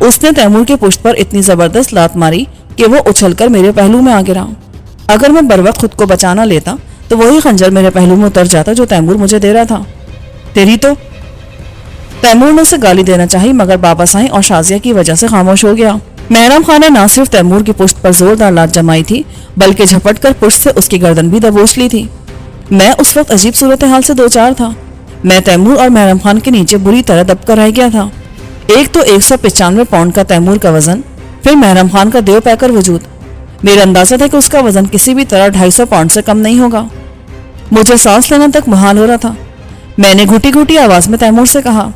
اس نے تیمور کے پشت پر اتنی زبردست لات ماری کہ وہ اچھل کر میرے پہلو میں آ گرا۔ اگر میں بروقت خود کو بچانا لیتا تو وہی خنجر میرے پہلو میں اتر جاتا جو تیمور مجھے دے رہا تھا۔ تیری تو تیمور نے اسے گالی دینا چاہی، مگر بابا سائیں اور شازیہ کی وجہ سے خاموش ہو گیا۔ محرم خان نے نہ صرف تیمور کی پشت پر زوردار لات جمائی تھی بلکہ جھپٹ کر پشت سے اس کی گردن بھی دبوچ لی تھی۔ میں اس وقت عجیب صورتحال سے دوچار تھا۔ میں تیمور اور محرم خان کے نیچے بری طرح دب کر رہ گیا تھا۔ ایک تو 195 پاؤنڈ کا تیمور کا وزن، پھر محرم خان کا دیو پیکر وجود۔ میرا اندازہ تھا کہ اس کا وزن کسی بھی طرح 250 پاؤنڈ سے کم نہیں ہوگا۔ مجھے سانس لینا تک محال ہو رہا تھا۔ میں نے گھٹی گھٹی آواز میں تیمور سے کہا،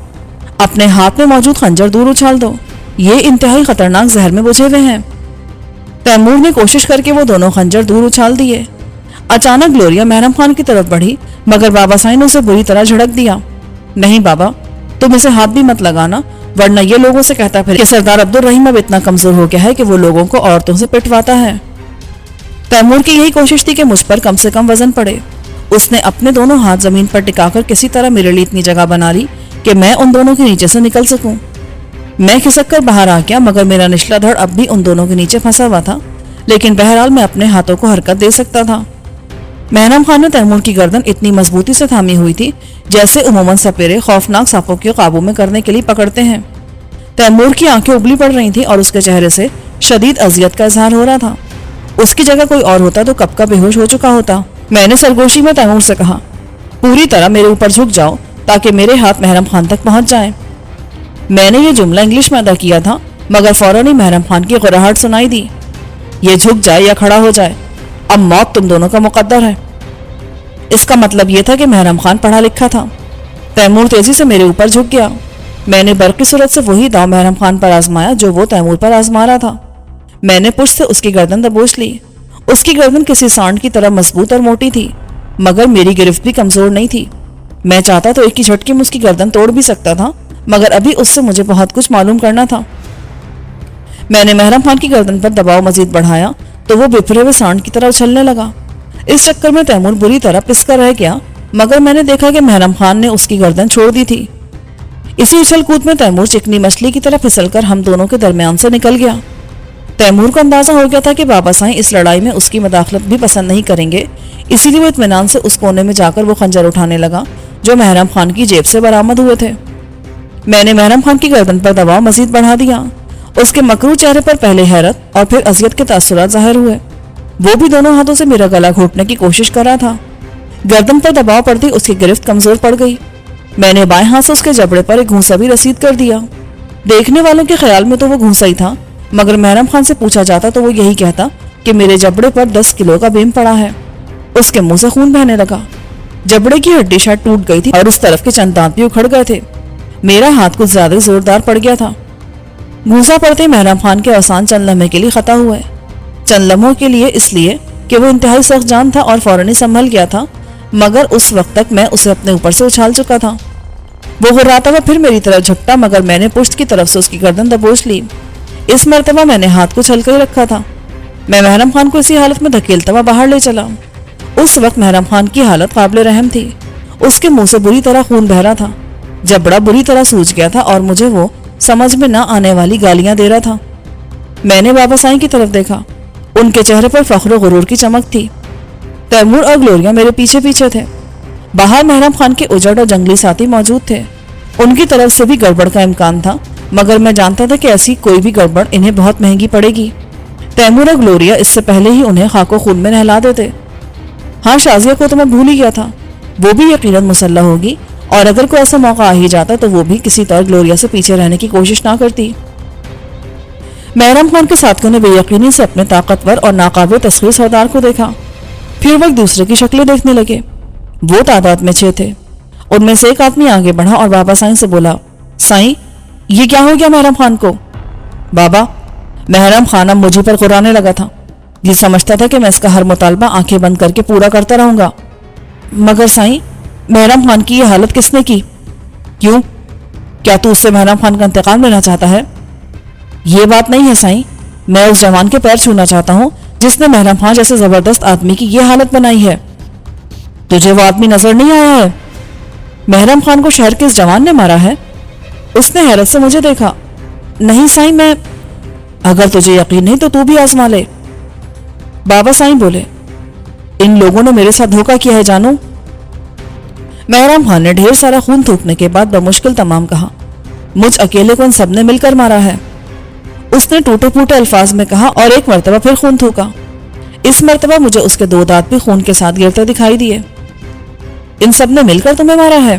اپنے ہاتھ میں موجود خنجر دور اچھال دو، یہ انتہائی خطرناک زہر میں بجھے ہوئے ہیں۔ تیمور نے کوشش کر کے وہ دونوں خنجر دور اچھال دیے۔ اچانک گلوریا محرم خان کی طرف بڑھی، مگر بابا سائیں نے اسے بری طرح جھڑک دیا۔ نہیں بابا، تم اسے ہاتھ بھی مت لگانا، ورنہ یہ لوگوں سے کہتا پھر کہ سردار عبدالرحیم اب اتنا کمزور ہو گیا ہے کہ وہ لوگوں کو عورتوں سے پٹواتا ہے۔ تیمور کی یہی کوشش تھی کہ مجھ پر کم سے کم وزن پڑے۔ اس نے اپنے دونوں ہاتھ زمین پر ٹکا کر کسی طرح میرے لیے اتنی جگہ بنا لی کہ میں ان دونوں کے نیچے سے نکل سکوں۔ میں کھسک کر باہر آ گیا، مگر میرا نچلا دھڑ اب بھی ان دونوں کے نیچے پھنسا ہوا تھا، لیکن بہرحال میں اپنے ہاتھوں کو حرکت دے سکتا تھا۔ محرم خان نے تیمور کی گردن اتنی مضبوطی سے تھامی ہوئی تھی جیسے عموماً سپیرے خوفناک سانپوں کو قابو میں کرنے کے لیے پکڑتے ہیں۔ تیمور کی آنکھیں ابلی پڑ رہی تھیں اور اس کے چہرے سے شدید اذیت کا اظہار ہو رہا تھا۔ اس کی جگہ کوئی اور ہوتا تو کب کا بے ہوش ہو چکا ہوتا۔ میں نے سرگوشی میں تیمور سے کہا، پوری طرح میرے اوپر جھک جاؤ تاکہ میرے ہاتھ محرم خان تک پہنچ جائیں۔ میں نے یہ جملہ انگلش میں ادا کیا تھا، مگر فوراً ہی محرم خان کی غراہٹ سنائی دی، یہ جھک جائے یا کھڑا ہو جائے، اب موت تم دونوں کا مقدر ہے۔ اس کا مطلب یہ تھا کہ محرم خان پڑھا لکھا تھا۔ تیمور تیزی سے میرے اوپر جھک گیا۔ میں نے برقی صورت سے وہی داؤ محرم خان پر آزمایا جو وہ تیمور پر آزما رہا تھا۔ میں نے پشت سے اس کی گردن دبوچ لی۔ اس کی گردن کسی سانڈ کی طرح مضبوط اور موٹی تھی، مگر میری گرفت بھی کمزور نہیں تھی۔ میں چاہتا تو ایک کی جھٹکے میں اس کی گردن توڑ بھی سکتا تھا، مگر ابھی اس سے مجھے بہت کچھ معلوم کرنا تھا۔ میں نے محرم خان کی گردن پر دباؤ مزید بڑھایا تو وہ بپھرے ہوئے سانڈ کی طرح اچھلنے لگا۔ اس چکر میں تیمور بری طرح پس کر رہ گیا، مگر میں نے دیکھا کہ محرم خان نے اس کی گردن چھوڑ دی تھی۔ اسی اچھل کود میں تیمور چکنی مچھلی کی طرح پھسل کر ہم دونوں کے درمیان سے نکل گیا۔ تیمور کو اندازہ ہو گیا تھا کہ بابا سائیں اس لڑائی میں اس کی مداخلت بھی پسند نہیں کریں گے، اسی لیے وہ اطمینان سے اس کونے میں جا کر وہ خنجر اٹھانے لگا جو محرم خان کی جیب سے برآمد ہوئے تھے۔ میں نے محرم خان کی گردن پر دباؤ مزید بڑھا دیا۔ اس کے مکروہ چہرے پر پہلے حیرت اور پھر اذیت کے تاثرات ظاہر ہوئے۔ وہ بھی دونوں ہاتھوں سے میرا گلا گھونٹنے کی کوشش کر رہا تھا۔ گردن پر دباؤ پڑتی اس کی گرفت کمزور پڑ گئی۔ میں نے بائیں ہاتھ سے اس کے جبڑے پر ایک گھونسا بھی رسید کر دیا۔ دیکھنے والوں کے خیال میں تو وہ گھونسا ہی تھا، مگر محرم خان سے پوچھا جاتا تو وہ یہی کہتا کہ میرے جبڑے پر 10 کلو کا بیم پڑا ہے۔ اس کے منہ سے خون بہنے لگا۔ جبڑے کی ہڈی شاید ٹوٹ گئی تھی اور اس طرف کے چند دانت بھی اکھڑ گئے تھے۔ میرا ہاتھ کچھ زیادہ زوردار پڑ گیا تھا۔ گھونسا پڑتے محرم خان کے اوسان چند لمحے کے لیے خطا ہوئے۔ چند لمحوں کے لیے اس لیے کہ وہ انتہائی سخت جان تھا اور فوراً ہی سنبھل گیا تھا، مگر اس وقت تک میں اسے اپنے اوپر سے اچھال چکا تھا۔ وہ غراتا ہوا پھر میری طرف جھپٹا، مگر میں نے پشت کی طرف سے اس کی گردن دبوچ لی۔ اس مرتبہ میں نے ہاتھ کو چھلکا ہی رکھا تھا۔ میں محرم خان کو اسی حالت میں دھکیلتا ہوا باہر لے چلا۔ اس وقت محرم خان کی حالت قابل رحم تھی۔ اس کے منہ سے بری طرح خون بہ رہا تھا، جبڑا بری طرح سوج گیا تھا اور مجھے وہ سمجھ میں نہ آنے والی گالیاں دے رہا تھا۔ میں نے بابا سائیں کی طرف دیکھا۔ ان کے چہرے پر فخر و غرور کی چمک تھی۔ تیمور اور گلوریا میرے پیچھے پیچھے تھے۔ باہر محرم خان کے اجڑ اور جنگلی ساتھی موجود تھے۔ ان کی طرف سے بھی گڑبڑ کا امکان تھا، مگر میں جانتا تھا کہ ایسی کوئی بھی گڑبڑ انہیں بہت مہنگی پڑے گی۔ تیمور اور گلوریا اس سے پہلے ہی انہیں خاک و خون میں نہلا دیتے۔ ہاں، شازیہ کو تو میں بھول ہی گیا تھا، وہ بھی یقیناً مسلح ہوگی، اور اگر کوئی ایسا موقع آ ہی جاتا تو وہ بھی کسی طرح گلوریا سے پیچھے رہنے کی کوشش نہ کرتی۔ محرم خان کے ساتھیوں نے بے یقینی سے اپنے طاقتور اور ناقابل تسخیر سردار کو دیکھا، پھر وہ ایک دوسرے کی شکلیں دیکھنے لگے۔ وہ تعداد میں 6 تھے۔ ان میں سے ایک آدمی آگے بڑھا اور بابا سائیں سے بولا، سائیں، یہ کیا ہو گیا محرم خان کو؟ بابا، محرم خان اب مجھے پر غرانے لگا تھا۔ یہ سمجھتا تھا کہ میں اس کا ہر مطالبہ آنکھیں بند کر کے پورا کرتا رہوں گا۔ مگر سائیں، محرم خان کی یہ حالت کس نے کی؟ کیوں؟ کیا تو اس سے محرم خان کا انتقام لینا چاہتا ہے؟ یہ بات نہیں ہے سائیں، میں اس جوان کے پیر چھونا چاہتا ہوں جس نے محرم خان جیسے زبردست آدمی کی یہ حالت بنائی ہے۔ تجھے وہ آدمی نظر نہیں آیا ہے؟ محرم خان کو شہر کے اس جوان نے مارا ہے؟ اس نے حیرت سے مجھے دیکھا۔ نہیں سائیں میں، اگر تجھے یقین نہیں تو تو بھی آزما لے۔ بابا سائیں بولے، ان لوگوں نے میرے ساتھ دھوکہ کیا ہے جانو۔ مہرام خان نے ڈھیر سارا خون تھوکنے کے بعد بمشکل تمام کہا، مجھ اکیلے کو ان سب نے مل کر مارا ہے۔ اس نے ٹوٹے پھوٹے الفاظ میں کہا اور ایک مرتبہ پھر خون تھوکا۔ اس مرتبہ مجھے اس کے 2 دانت بھی خون کے ساتھ گرتے دکھائی دیے۔ ان سب نے مل کر تمہیں مارا ہے؟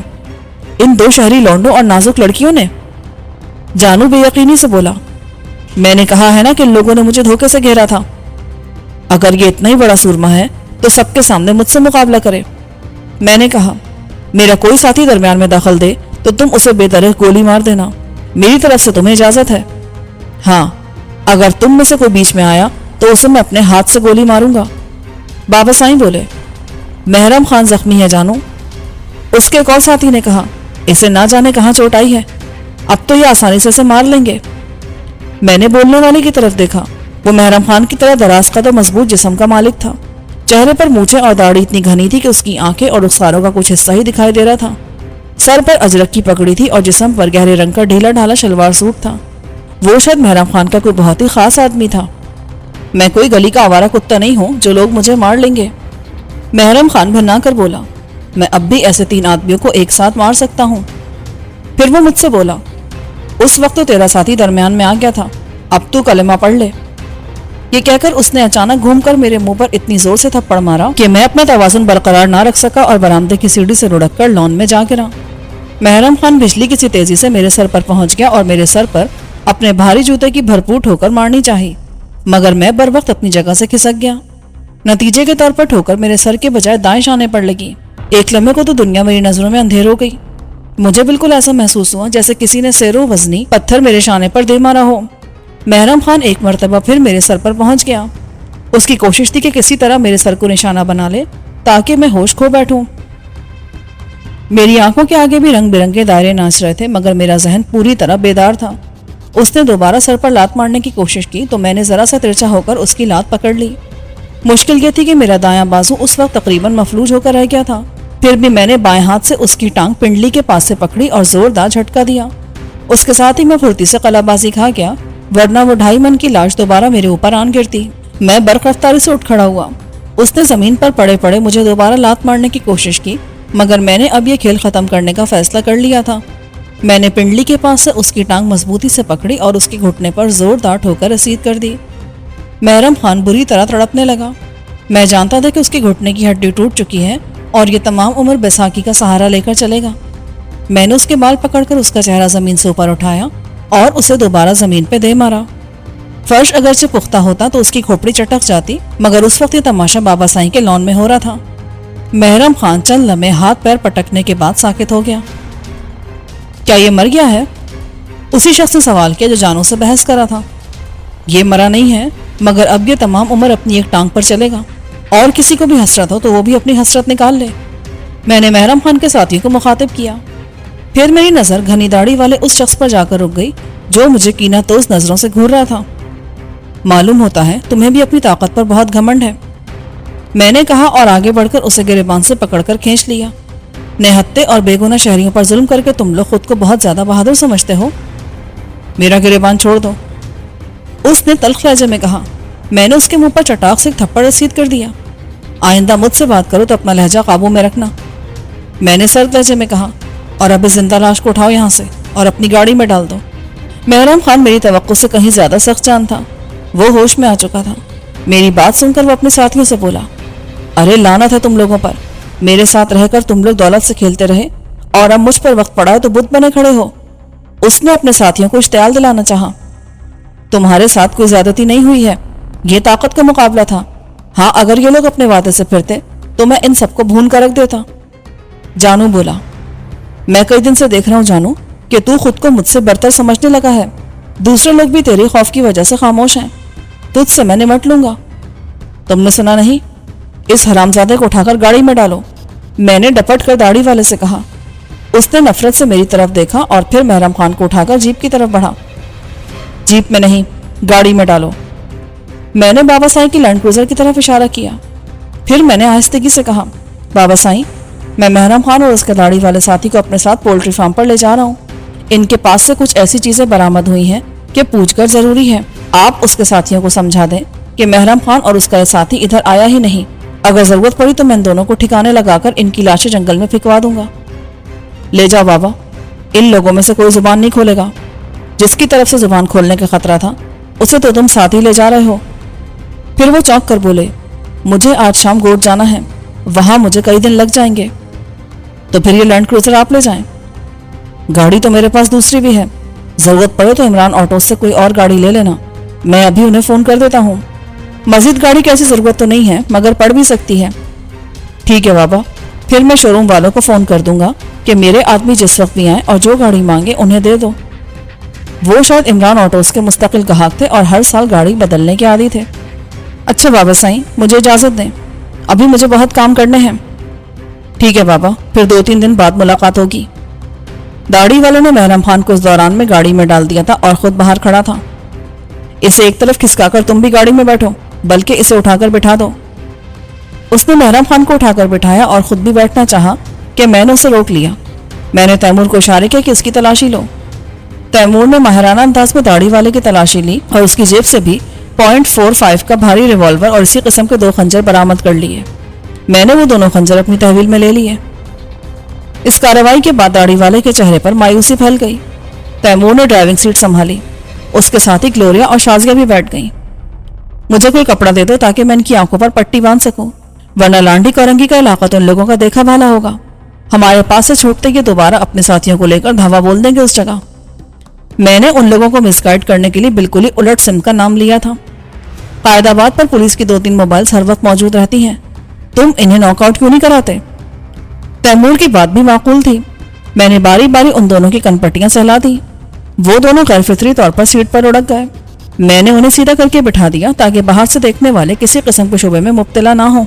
ان 2 شہری لونڈوں اور نازک لڑکیوں نے؟ جانو بے یقینی سے بولا، میں نے کہا ہے نا کہ ان لوگوں نے مجھے دھوکے سے گھیرا تھا۔ اگر یہ اتنا ہی بڑا سورما ہے تو سب کے سامنے مجھ سے مقابلہ کرے۔ میں نے کہا، میرا کوئی ساتھی درمیان میں دخل دے تو تم اسے بے طرح گولی مار دینا، میری طرف سے تمہیں اجازت ہے۔ ہاں، اگر تم میں سے کوئی بیچ میں آیا تو اسے میں اپنے ہاتھ سے گولی ماروں گا۔ بابا سائیں بولے، محرم خان زخمی ہے جانو۔ اس کے ایک اور ساتھی نے کہا، اسے نہ جانے کہاں چوٹ آئی ہے، اب تو یہ آسانی سے اسے مار لیں گے۔ میں نے بولنے والے کی طرف دیکھا، وہ محرم خان کی طرح دراز قد اور مضبوط جسم کا مالک تھا۔ چہرے پر مونچھیں اور داڑھی اتنی گھنی تھی کہ اس کی آنکھیں اور رخساروں کا کچھ حصہ ہی دکھائی دے رہا تھا۔ سر پر اجرک کی پگڑی تھی اور جسم پر گہرے رنگ کا ڈھیلا ڈھالا شلوار سوٹ تھا۔ وہ شاید محرم خان کا کوئی بہت ہی خاص آدمی تھا۔ میں کوئی گلی کا آوارہ کتا نہیں ہوں جو لوگ مجھے مار لیں گے۔ محرم خان بھرنا کر بولا، میں اب بھی ایسے 3 آدمیوں کو ایک ساتھ مار سکتا ہوں۔ پھر وہ مجھ سے بولا، اس وقت تو تیرا ساتھی درمیان میں آ گیا تھا، اب تو کلمہ پڑھ لے۔ یہ کہہ کر اس نے اچانک گھوم کر میرے منہ پر اتنی زور سے تھپڑ مارا کہ میں اپنا توازن برقرار نہ رکھ سکا اور برآمدے کی سیڑھی سے لڑک کر لان میں جا گرا۔ محرم خان بجلی کی سی تیزی سے میرے سر پر پہنچ گیا اور میرے سر پر اپنے بھاری جوتے کی بھرپور ٹھوکر مارنی چاہی، مگر میں بر وقت اپنی جگہ سے کھسک گیا۔ نتیجے کے طور پر ٹھوکر میرے سر کے بجائے دائیں شانے پر لگی۔ ایک لمحے کو تو دنیا میری نظروں میں اندھیر ہو گئی۔ مجھے بالکل ایسا محسوس ہوا جیسے کسی نے سیرو وزنی پتھر میرے شانے پر دے مارا ہو۔ محرم خان ایک مرتبہ پھر میرے سر پر پہنچ گیا۔ اس کی کوشش تھی کہ کسی طرح میرے سر کو نشانہ بنا لے تاکہ میں ہوش کھو بیٹھوں۔ میری آنکھوں کے آگے بھی رنگ برنگے دائرے ناچ رہے تھے، مگر میرا ذہن پوری طرح بیدار تھا۔ اس نے دوبارہ سر پر لات مارنے کی کوشش کی تو میں نے ذرا سا ترچھا ہو کر اس کی لات پکڑ لی۔ مشکل یہ تھی کہ میرا دایاں بازو اس وقت تقریباً مفلوج ہو کر رہ گیا تھا، پھر بھی میں نے بائیں ہاتھ سے اس کی ٹانگ پنڈلی کے پاس سے پکڑی اور زوردار جھٹکا دیا۔ اس کے ساتھ ہی میں پھرتی سے قلع بازی کھا گیا، ورنہ وہ 2.5 من کی لاش دوبارہ میرے اوپر آن گرتی۔ میں برق رفتاری سے اٹھ کھڑا ہوا۔ اس نے زمین پر پڑے پڑے مجھے دوبارہ لات مارنے کی کوشش کی، مگر میں نے اب یہ کھیل ختم کرنے کا فیصلہ کر لیا تھا۔ میں نے پنڈلی کے پاس سے اس کی ٹانگ مضبوطی سے پکڑی اور اس کے گھٹنے پر زوردار ٹھوکر رسید کر دی۔ محرم خان بری طرح تڑپنے لگا۔ میں جانتا تھا کہ اس کے گھٹنے کی ہڈی ٹوٹ چکی ہے اور یہ تمام عمر بیساکھی کا سہارا لے کر چلے گا۔ میں نے اس کے بال پکڑ کر اس کا چہرہ زمین سے اوپر اٹھایا اور اسے دوبارہ زمین پہ دے مارا۔ فرش اگرچہ پختہ ہوتا تو اس کی کھوپڑی چٹک جاتی، مگر اس وقت یہ تماشا بابا سائیں کے لان میں ہو رہا تھا۔ محرم خان چند لمحے ہاتھ پیر پٹکنے کے بعد ساکت ہو گیا۔ کیا یہ مر گیا ہے؟ اسی شخص نے سوال کیا جو جانوں سے بحث کرا تھا۔ یہ مرا نہیں ہے، مگر اب یہ تمام عمر اپنی ایک ٹانگ پر چلے گا، اور کسی کو بھی حسرت ہو تو وہ بھی اپنی حسرت نکال لے۔ میں نے محرم خان کے ساتھیوں کو مخاطب کیا۔ پھر میری نظر گھنی داڑھی والے اس شخص پر جا کر رک گئی جو مجھے کینہ توز نظروں سے گھور رہا تھا۔ معلوم ہوتا ہے تمہیں بھی اپنی طاقت پر بہت گھمنڈ ہے، میں نے کہا اور آگے بڑھ کر اسے گریبان سے پکڑ کر کھینچ لیا۔ نہتے اور بے گناہ شہریوں پر ظلم کر کے تم لوگ خود کو بہت زیادہ بہادر سمجھتے ہو۔ میرا گریبان چھوڑ دو، اس نے تلخ لہجے میں کہا۔ میں نے اس کے منہ پر چٹاک سے ایک تھپڑ رسید کر دیا۔ آئندہ مجھ سے بات کرو تو اپنا لہجہ قابو میں رکھنا، میں نے سرد لہجے میں کہا، اور اب اس زندہ لاش کو اٹھاؤ یہاں سے اور اپنی گاڑی میں ڈال دو۔ محرم خان میری توقع سے کہیں زیادہ سخت جان تھا، وہ ہوش میں آ چکا تھا۔ میری بات سن کر وہ اپنے ساتھیوں سے بولا، ارے لعنت ہے تم لوگوں پر، میرے ساتھ رہ کر تم لوگ دولت سے کھیلتے رہے اور اب مجھ پر وقت پڑا ہے تو بت بنے کھڑے ہو۔ اس نے اپنے ساتھیوں کو اشتعال دلانا چاہا۔ تمہارے ساتھ کوئی زیادتی نہیں ہوئی ہے، یہ طاقت کا مقابلہ تھا۔ ہاں، اگر یہ لوگ اپنے وعدے سے پھرتے تو میں ان سب کو بھون کر رکھ دیتا۔ جانو بولا، میں کئی دن سے دیکھ رہا ہوں جانو کہ تو خود کو مجھ سے برتر سمجھنے لگا ہے، دوسرے لوگ بھی تیری خوف کی وجہ سے خاموش ہیں، تجھ سے میں نمٹ لوں گا۔ تم نے سنا نہیں؟ اس حرامزادے کو اٹھا کر گاڑی میں ڈالو، میں نے ڈپٹ کر داڑھی والے سے کہا۔ اس نے نفرت سے میری طرف دیکھا اور پھر محرم خان کو اٹھا کر جیپ کی طرف بڑھا۔ جیپ میں نہیں، گاڑی میں ڈالو، میں نے بابا سائیں کی لینڈ کروزر کی طرف اشارہ کیا۔ پھر میں نے آہستگی سے کہا، بابا سائیں، میں محرم خان اور اس کے داڑھی والے ساتھی کو اپنے ساتھ پولٹری فارم پر لے جا رہا ہوں۔ ان کے پاس سے کچھ ایسی چیزیں برآمد ہوئی ہیں کہ پوچھ کر ضروری ہے۔ آپ اس کے ساتھیوں کو سمجھا دیں کہ محرم خان اور اس کا ساتھی ادھر آیا ہی نہیں۔ اگر ضرورت پڑی تو میں ان دونوں کو ٹھکانے لگا کر ان کی لاشیں جنگل میں پھینکوا دوں گا۔ لے جاؤ بابا، ان لوگوں میں سے کوئی زبان نہیں کھولے گا۔ جس کی طرف سے زبان کھولنے کا خطرہ تھا اسے تو تم ساتھ ہی لے جا رہے ہو۔ پھر وہ چونک کر بولے، مجھے آج شام گوٹ جانا ہے، وہاں مجھے کئی دن لگ جائیں گے۔ تو پھر یہ لینڈ کروزر آپ لے جائیں۔ گاڑی تو میرے پاس دوسری بھی ہے، ضرورت پڑے تو عمران آٹوز سے کوئی اور گاڑی لے لینا، میں ابھی انہیں فون کر دیتا ہوں۔ مزید گاڑی کی ایسی ضرورت تو نہیں ہے، مگر پڑ بھی سکتی ہے۔ ٹھیک ہے بابا، پھر میں شو روم والوں کو فون کر دوں گا کہ میرے آدمی جس وقت بھی آئیں اور جو گاڑی مانگے انہیں دے دو۔ وہ شاید عمران آٹوز کے مستقل گاہک تھے اور ہر سال گاڑی بدلنے کے عادی تھے۔ اچھا بابا سائیں، مجھے اجازت دیں، ابھی مجھے بہت کام کرنے ہیں۔ ٹھیک ہے بابا، پھر 2-3 دن بعد ملاقات ہوگی۔ داڑھی والے نے محرم خان کو اس دوران میں گاڑی میں ڈال دیا تھا اور خود باہر کھڑا تھا۔ اسے ایک طرف کھسکا کر تم بھی گاڑی میں بیٹھو، بلکہ اسے اٹھا کر بٹھا دو۔ اس نے محرم خان کو اٹھا کر بٹھایا اور خود بھی بیٹھنا چاہا کہ میں نے اسے روک لیا۔ میں نے تیمور کو اشارے کیا کہ اس کی تلاشی لو۔ تیمور نے ماہرانہ انداز میں داڑھی والے کی تلاشی لی اور اس کی جیب سے بھی .45 کا بھاری ریوالور اور اسی قسم کے 2 خنجر برآمد کر لیے۔ میں نے وہ دونوں خنجر اپنی تحویل میں لے لیے۔ اس کارروائی کے بعد داڑھی والے کے چہرے پر مایوسی پھیل گئی۔ تیمور نے ڈرائیونگ سیٹ سنبھالی، اس کے ساتھ ہی گلوریا اور شازیہ بھی بیٹھ گئیں۔ مجھے کوئی کپڑا دے دو تاکہ میں ان کی آنکھوں پر پٹی باندھ سکوں، ورنہ لانڈی کورنگی کا علاقہ تو ان لوگوں کا دیکھا بھالا ہوگا۔ ہمارے پاس سے چھوٹتے یہ دوبارہ اپنے ساتھیوں کو لے کر دھاوا بول دیں گے اس جگہ۔ میں نے ان لوگوں کو مس گائیڈ کرنے کے لیے بالکل ہی الٹ سمت کا نام لیا تھا۔ قائد آباد پر پولیس کی 2-3 موبائلز ہر وقت موجود رہتی ہیں، تم انہیں ناک آؤٹ کیوں نہیں کراتے؟ تیمور کی بات بھی معقول تھی۔ میں نے باری باری ان دونوں کی کنپٹیاں سہلا دی۔ وہ دونوں غیر فطری طور پر سیٹ پر اڑک گئے۔ میں نے انہیں سیدھا کر کے بٹھا دیا تاکہ باہر سے دیکھنے والے کسی قسم کے شبے میں مبتلا نہ ہوں۔